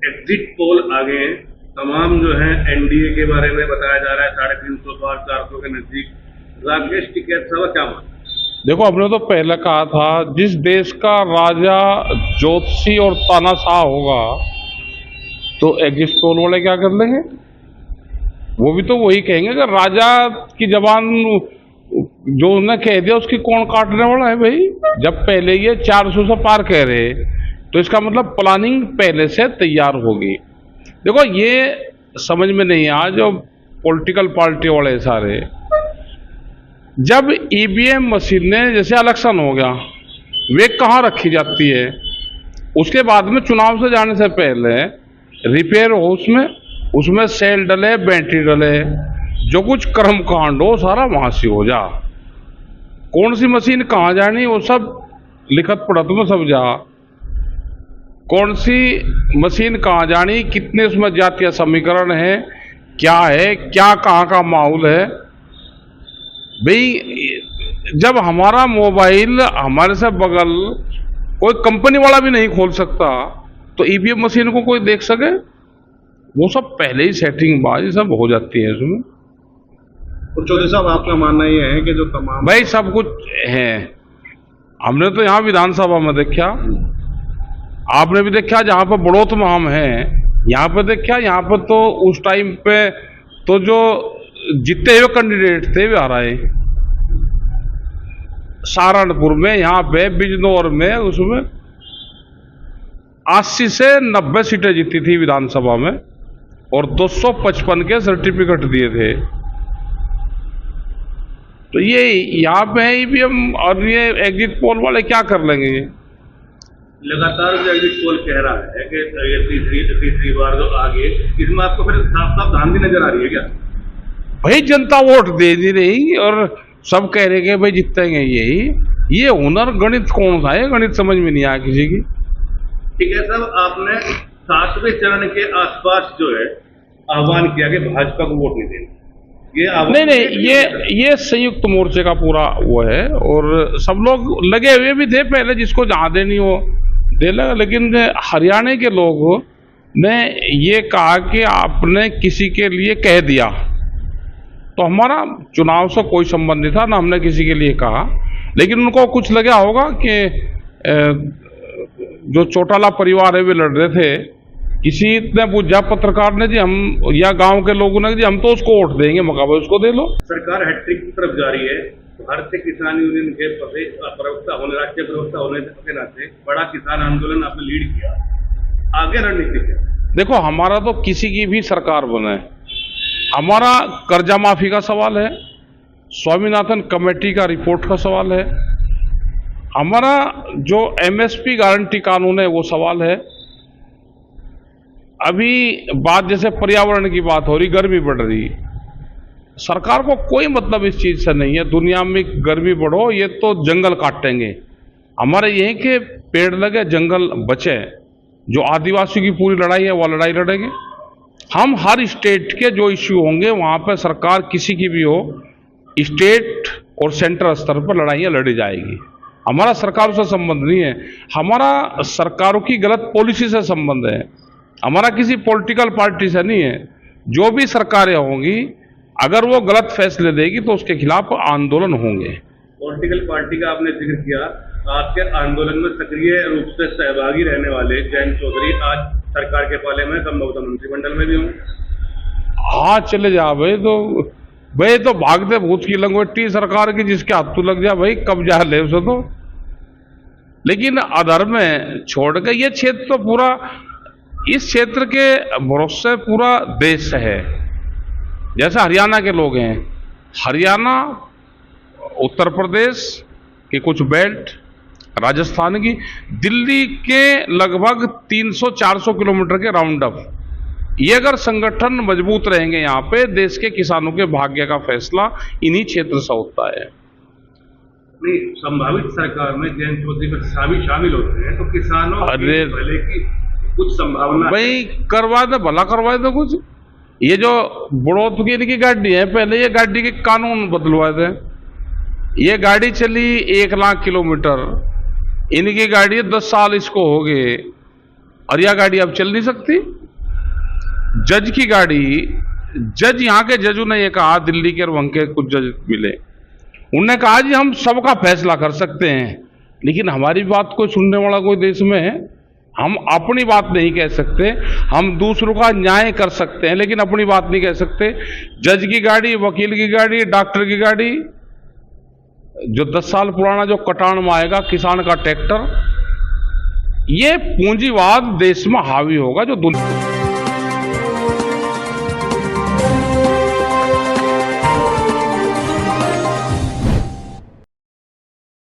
Exit poll आ गए हैं, तमाम जो है एनडीए के बारे में बताया जा रहा है, 350 पार 400 के नजदीक। राकेश टिकैत साहब क्या मानते हैं? देखो, हमने तो पहले कहा था जिस देश का राजा ज्योतिषी और तानाशाह होगा तो एग्जिट पोल वाले क्या कर लेंगे? वो भी तो वही कहेंगे कि राजा की जबान जो उन्होंने कह दिया उसकी कौन काटने वाला है भाई। जब पहले ये 400 से पार कह रहे तो इसका मतलब प्लानिंग पहले से तैयार होगी। देखो, ये समझ में नहीं आ जो पॉलिटिकल पार्टी वाले सारे, जब ईवीएम मशीनें जैसे इलेक्शन हो गया वे कहाँ रखी जाती है, उसके बाद में चुनाव से जाने से पहले रिपेयर हो उसमें सेल डले, बैटरी डले, जो कुछ कर्म कांड हो सारा वहां से हो जा। कौन सी मशीन कहाँ जानी वो सब लिखत पढ़त में सब जा। कौन सी मशीन कहाँ जानी, कितने उसमें जातीय समीकरण है, क्या कहाँ का माहौल है भाई। जब हमारा मोबाइल हमारे से बगल कोई कंपनी वाला भी नहीं खोल सकता तो ईवीएम मशीन को कोई देख सके? वो सब पहले ही सेटिंग बाजी सब हो जाती है इसमें। तो चौधरी साहब, आपका मानना ये है कि जो तमाम भाई सब कुछ है, हमने तो यहाँ विधानसभा में देखा, आपने भी देखा जहाँ पर बढ़ोत महाम है, यहाँ पर देखा, यहाँ पर तो उस टाइम पे तो जो जीते हुए कैंडिडेट थे वे आ रहे सहारनपुर में, यहाँ पे बिजनौर में, उसमें 80 से 90 सीटें जीती थी विधानसभा में और 255 के सर्टिफिकेट दिए थे। तो ये यहाँ पे है ईवीएम और ये एग्जिट पोल वाले क्या कर लेंगे? लगातार जो एग्जिट पोल कह रहा है कि ये तीसरी बार जो आगे, इसमें आपको फिर साफ साफ धांधली नजर आ रही है क्या? भाई जनता वोट दे नहीं रही और सब कह रहे कि भाई जीतेंगे यही। ये हुनर गणित कौन सा है? गणित समझ में नहीं आया किसी की। ठीक है साहब, आपने 7वें चरण के आसपास जो है आह्वान किया कि भाजपा को वोट नहीं देना, ये नहीं, ये संयुक्त मोर्चे का पूरा वो है और सब लोग लगे हुए भी थे पहले, जिसको जहां देनी हो दे लगा। लेकिन हरियाणा के लोगों ने ये कहा कि आपने किसी के लिए कह दिया, तो हमारा चुनाव से कोई संबंध नहीं था ना, हमने किसी के लिए कहा। लेकिन उनको कुछ लगा होगा कि जो चौटाला परिवार है वे लड़ रहे थे, किसी ने पूछा पत्रकार ने जी हम या गांव के लोगों ने जी हम तो उसको वोट देंगे, मकाबले उसको दे लो। सरकार हैट्रिक की तरफ जा रही है। भारतीय किसान यूनियन के प्रवक्ता होने, राष्ट्रीय प्रवक्ता होने के नाते बड़ा किसान आंदोलन आपने लीड किया, आगे रणनीति क्या? देखो, हमारा तो किसी की भी सरकार बने, हमारा कर्जा माफी का सवाल है, स्वामीनाथन कमेटी का रिपोर्ट का सवाल है, हमारा जो एमएसपी गारंटी कानून है वो सवाल है। अभी बात जैसे पर्यावरण की बात हो रही, गर्मी बढ़ रही, सरकार को कोई मतलब इस चीज से नहीं है दुनिया में गर्मी बढ़ो, ये तो जंगल काटेंगे। हमारे यहीं के पेड़ लगे, जंगल बचे, जो आदिवासियों की पूरी लड़ाई है वो लड़ाई लड़ेंगे हम। हर स्टेट के जो इश्यू होंगे वहां पर सरकार किसी की भी हो, स्टेट और सेंट्रल स्तर पर लड़ाइयां लड़ी जाएगी। हमारा सरकारों से संबंध नहीं है, हमारा सरकारों की गलत पॉलिसी से संबंध है, हमारा किसी पॉलिटिकल पार्टी से नहीं है। जो भी सरकारें होंगी अगर वो गलत फैसले देगी तो उसके खिलाफ आंदोलन होंगे। पॉलिटिकल पार्टी का आपने जिक्र किया, आपके आंदोलन में सक्रिय रूप से सहभागी रहने वाले जयंत चौधरी आज सरकार के पाले में, संभवतः मंत्रिमंडल में भी होंगे। हाँ, चले जा भाई तो भागते भूत की लंगोटी सरकार की, जिसके हाथ तो लग जा भाई कब्जा ले उसे तो। लेकिन अधर्म में छोड़ के ये क्षेत्र तो पूरा, इस क्षेत्र के भरोसे पूरा देश है। जैसे हरियाणा के लोग हैं, हरियाणा, उत्तर प्रदेश के कुछ बेल्ट, राजस्थान की, दिल्ली के लगभग 300-400 किलोमीटर के राउंड अप, ये अगर संगठन मजबूत रहेंगे यहाँ पे, देश के किसानों के भाग्य का फैसला इन्हीं क्षेत्र से होता है। नहीं, संभावित सरकार में जयंत चौधरी शामिल होते हैं तो किसानों के भले की कुछ संभावना भाई करवा दे, भला करवा दे कुछ। ये जो बढ़ोत की इनकी गाड़ी है, पहले ये गाड़ी के कानून बदलवाए थे, ये गाड़ी चली 1 लाख किलोमीटर, इनकी गाड़ी 10 साल इसको हो गए, और यह गाड़ी अब चल नहीं सकती। जज की गाड़ी, जज यहाँ के जजों ने ये कहा, दिल्ली के और वहां के कुछ जज मिले, उन्होंने कहा जी हम सबका फैसला कर सकते हैं, लेकिन हमारी बात को सुनने वाला कोई देश में है? हम अपनी बात नहीं कह सकते। हम दूसरों का न्याय कर सकते हैं लेकिन अपनी बात नहीं कह सकते। जज की गाड़ी, वकील की गाड़ी, डॉक्टर की गाड़ी, जो 10 साल पुराना जो कटान में आएगा किसान का ट्रैक्टर, ये पूंजीवाद देश में हावी होगा जो दुनिया